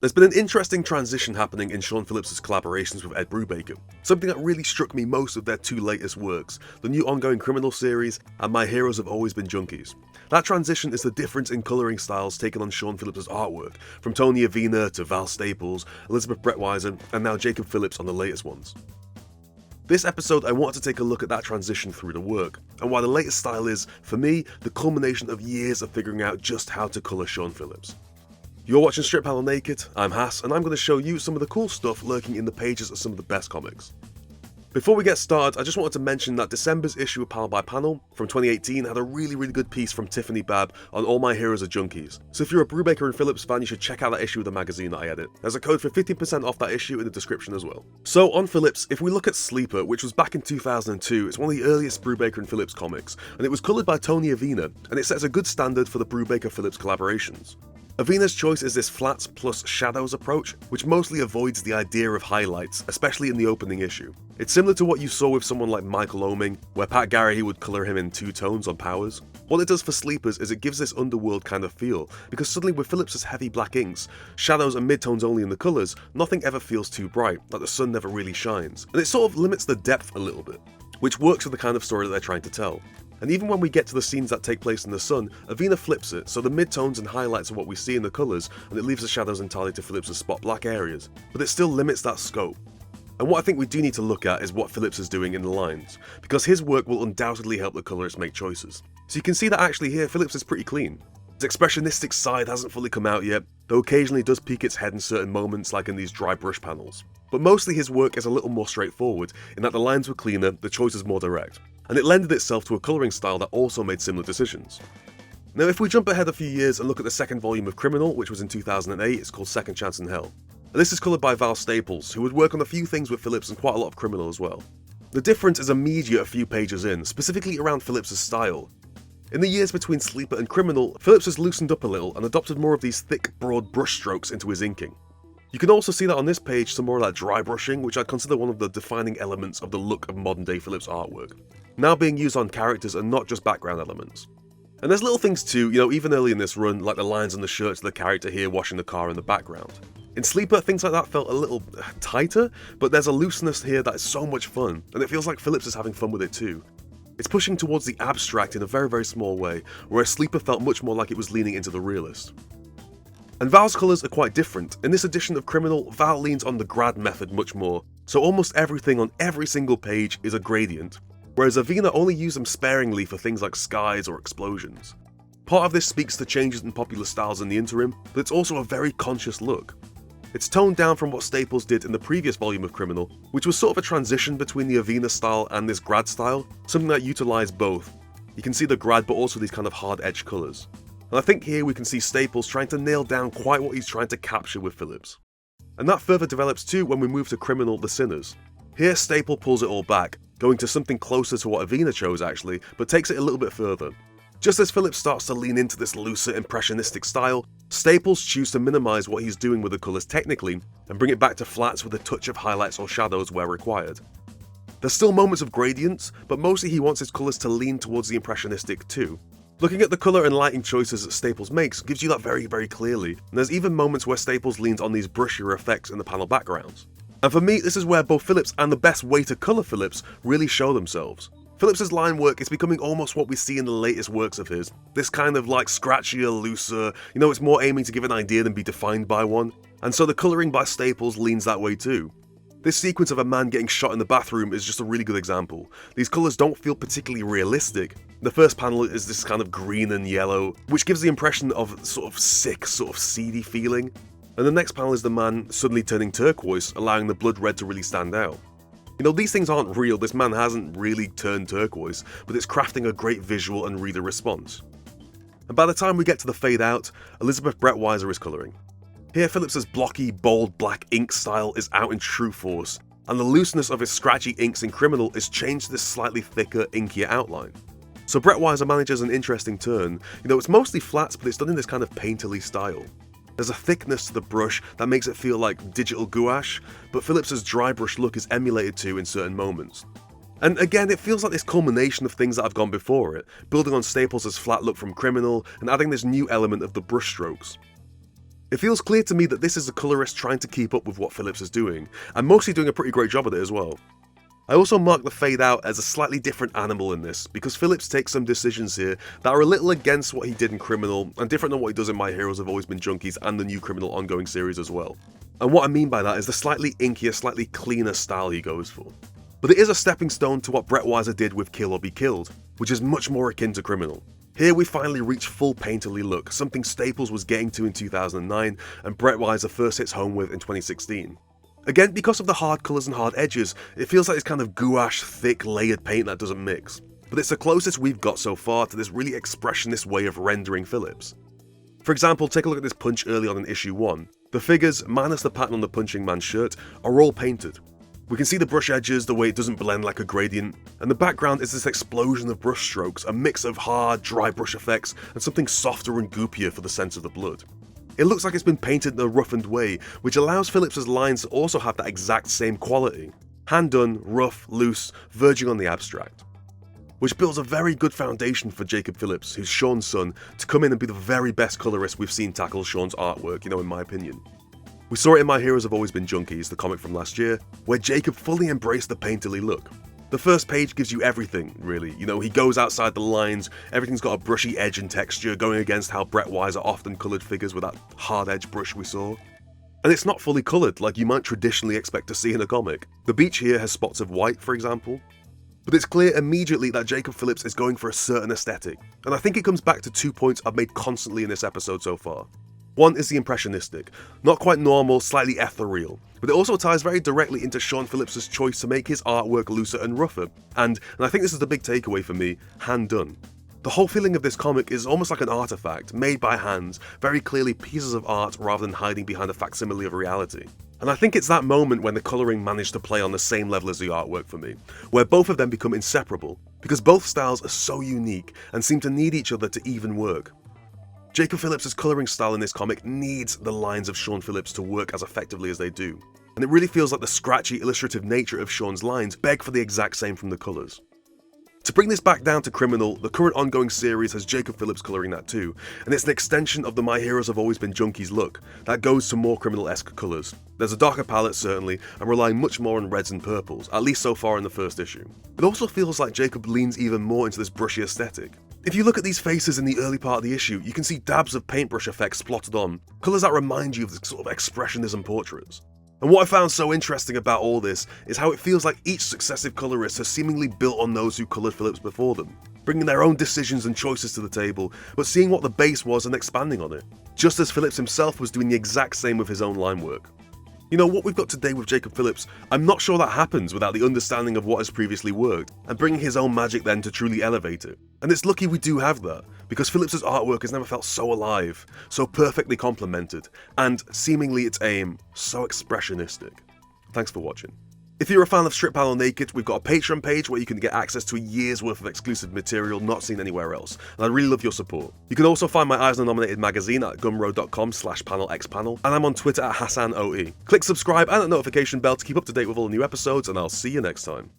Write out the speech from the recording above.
There's been an interesting transition happening in Sean Phillips' collaborations with Ed Brubaker, something that really struck me most of their two latest works, the new ongoing Criminal series and My Heroes Have Always Been Junkies. That transition is the difference in colouring styles taken on Sean Phillips' artwork, from Tony Avena to Val Staples, Elizabeth Breitweiser, and now Jacob Phillips on the latest ones. This episode I want to take a look at that transition through the work, and why the latest style is, for me, the culmination of years of figuring out just how to colour Sean Phillips. You're watching Strip Panel Naked, I'm Hass, and I'm going to show you some of the cool stuff lurking in the pages of some of the best comics. Before we get started, I just wanted to mention that December's issue of Panel by Panel from 2018 had a really good piece from Tiffany Babb on All My Heroes Are Junkies, so if you're a Brubaker and Phillips fan, you should check out that issue of the magazine that I edit. There's a code for 15% off that issue in the description as well. So on Phillips, if we look at Sleeper, which was back in 2002, it's one of the earliest Brubaker and Phillips comics, and it was coloured by Tony Avena, and it sets a good standard for the Brubaker-Phillips collaborations. Avena's choice is this flats plus shadows approach, which mostly avoids the idea of highlights, especially in the opening issue. It's similar to what you saw with someone like Michael Oeming, where Pat Garrity would colour him in two tones on Powers. What it does for Sleepers is it gives this underworld kind of feel, because suddenly with Phillips' heavy black inks, shadows and midtones only in the colours, nothing ever feels too bright, like the sun never really shines, and it sort of limits the depth a little bit, which works with the kind of story that they're trying to tell. And even when we get to the scenes that take place in the sun, Avena flips it, so the midtones and highlights are what we see in the colours, and it leaves the shadows entirely to Phillips' spot black areas, but it still limits that scope. And what I think we do need to look at is what Phillips is doing in the lines, because his work will undoubtedly help the colourists make choices. So you can see that actually here, Phillips is pretty clean. His expressionistic side hasn't fully come out yet, though occasionally does peek its head in certain moments like in these dry brush panels. But mostly his work is a little more straightforward, in that the lines were cleaner, the choices more direct, and it lended itself to a colouring style that also made similar decisions. Now if we jump ahead a few years and look at the second volume of Criminal, which was in 2008, it's called Second Chance in Hell. And this is coloured by Val Staples, who would work on a few things with Phillips and quite a lot of Criminal as well. The difference is immediate a few pages in, specifically around Phillips' style. In the years between Sleeper and Criminal, Phillips has loosened up a little and adopted more of these thick, broad brush strokes into his inking. You can also see that on this page some more of that dry brushing, which I consider one of the defining elements of the look of modern day Phillips artwork, now being used on characters and not just background elements. And there's little things too, even early in this run, like the lines on the shirts of the character here washing the car in the background. In Sleeper, things like that felt a little tighter, but there's a looseness here that is so much fun, and it feels like Phillips is having fun with it too. It's pushing towards the abstract in a very small way, whereas Sleeper felt much more like it was leaning into the realist. And Val's colours are quite different. In this edition of Criminal, Val leans on the grad method much more, so almost everything on every single page is a gradient, whereas Avena only used them sparingly for things like skies or explosions. Part of this speaks to changes in popular styles in the interim, but it's also a very conscious look. It's toned down from what Staples did in the previous volume of Criminal, which was sort of a transition between the Avena style and this grad style, something that utilised both. You can see the grad but also these kind of hard-edged colours. And I think here we can see Staples trying to nail down quite what he's trying to capture with Phillips. And that further develops too when we move to Criminal the Sinners. Here Staples pulls it all back, going to something closer to what Avena chose actually, but takes it a little bit further. Just as Phillips starts to lean into this looser impressionistic style, Staples chooses to minimise what he's doing with the colours technically, and bring it back to flats with a touch of highlights or shadows where required. There's still moments of gradients, but mostly he wants his colours to lean towards the impressionistic too. Looking at the colour and lighting choices that Staples makes gives you that very clearly, and there's even moments where Staples leans on these brushier effects in the panel backgrounds. And for me, this is where both Phillips and the best way to colour Phillips really show themselves. Phillips' line work is becoming almost what we see in the latest works of his, this kind of like scratchier, looser, it's more aiming to give an idea than be defined by one, and so the colouring by Staples leans that way too. This sequence of a man getting shot in the bathroom is just a really good example. These colours don't feel particularly realistic. The first panel is this kind of green and yellow, which gives the impression of sort of sick, sort of seedy feeling. And the next panel is the man suddenly turning turquoise, allowing the blood red to really stand out. These things aren't real, this man hasn't really turned turquoise, but it's crafting a great visual and reader response. And by the time we get to the fade out, Elizabeth Breitweiser is colouring. Here Phillips' blocky, bold black ink style is out in true force, and the looseness of his scratchy inks in Criminal is changed to this slightly thicker, inkier outline. So Breitweiser manages an interesting turn. It's mostly flats, but it's done in this kind of painterly style. There's a thickness to the brush that makes it feel like digital gouache, but Phillips' dry brush look is emulated to in certain moments. And again, it feels like this culmination of things that have gone before it, building on Staples' flat look from Criminal and adding this new element of the brush strokes. It feels clear to me that this is a colorist trying to keep up with what Phillips is doing, and mostly doing a pretty great job at it as well. I also mark the fade out as a slightly different animal in this, because Phillips takes some decisions here that are a little against what he did in Criminal, and different than what he does in My Heroes Have Always Been Junkies and the new Criminal ongoing series as well. And what I mean by that is the slightly inkier, slightly cleaner style he goes for. But it is a stepping stone to what Breitweiser did with Kill or Be Killed, which is much more akin to Criminal. Here we finally reach full painterly look, something Staples was getting to in 2009 and Breitweiser first hits home with in 2016. Again, because of the hard colours and hard edges, it feels like it's kind of gouache, thick, layered paint that doesn't mix. But it's the closest we've got so far to this really expressionist way of rendering Phillips. For example, take a look at this punch early on in issue 1. The figures, minus the pattern on the punching man's shirt, are all painted. We can see the brush edges, the way it doesn't blend like a gradient, and the background is this explosion of brush strokes, a mix of hard, dry brush effects and something softer and goopier for the sense of the blood. It looks like it's been painted in a roughened way, which allows Phillips' lines to also have that exact same quality. Hand done, rough, loose, verging on the abstract. Which builds a very good foundation for Jacob Phillips, who's Sean's son, to come in and be the very best colorist we've seen tackle Sean's artwork, in my opinion. We saw it in My Heroes Have Always Been Junkies, the comic from last year, where Jacob fully embraced the painterly look. The first page gives you everything, really. He goes outside the lines, everything's got a brushy edge and texture, going against how Breitweiser often coloured figures with that hard edge brush we saw. And it's not fully coloured like you might traditionally expect to see in a comic. The beach here has spots of white, for example. But it's clear immediately that Jacob Phillips is going for a certain aesthetic, and I think it comes back to 2 points I've made constantly in this episode so far. One is the impressionistic, not quite normal, slightly ethereal, but it also ties very directly into Sean Phillips' choice to make his artwork looser and rougher, and I think this is the big takeaway for me, hand done. The whole feeling of this comic is almost like an artifact, made by hands, very clearly pieces of art rather than hiding behind a facsimile of reality. And I think it's that moment when the colouring managed to play on the same level as the artwork for me, where both of them become inseparable, because both styles are so unique and seem to need each other to even work. Jacob Phillips' colouring style in this comic needs the lines of Sean Phillips to work as effectively as they do, and it really feels like the scratchy, illustrative nature of Sean's lines beg for the exact same from the colours. To bring this back down to Criminal, the current ongoing series has Jacob Phillips colouring that too, and it's an extension of the My Heroes Have Always Been Junkies look that goes to more Criminal-esque colours. There's a darker palette certainly, and relying much more on reds and purples, at least so far in the first issue. It also feels like Jacob leans even more into this brushy aesthetic. If you look at these faces in the early part of the issue, you can see dabs of paintbrush effects splotted on, colours that remind you of the sort of expressionism portraits. And what I found so interesting about all this is how it feels like each successive colorist has seemingly built on those who coloured Phillips before them, bringing their own decisions and choices to the table, but seeing what the base was and expanding on it, just as Phillips himself was doing the exact same with his own line work. What we've got today with Jacob Phillips, I'm not sure that happens without the understanding of what has previously worked, and bringing his own magic then to truly elevate it. And it's lucky we do have that, because Phillips' artwork has never felt so alive, so perfectly complemented, and seemingly its aim, so expressionistic. Thanks for watching. If you're a fan of Strip Panel Naked, we've got a Patreon page where you can get access to a year's worth of exclusive material not seen anywhere else, and I'd really love your support. You can also find my Eisner-nominated magazine at gumroad.com/panelxpanel, and I'm on Twitter at HassanOE. Click subscribe and that notification bell to keep up to date with all the new episodes, and I'll see you next time.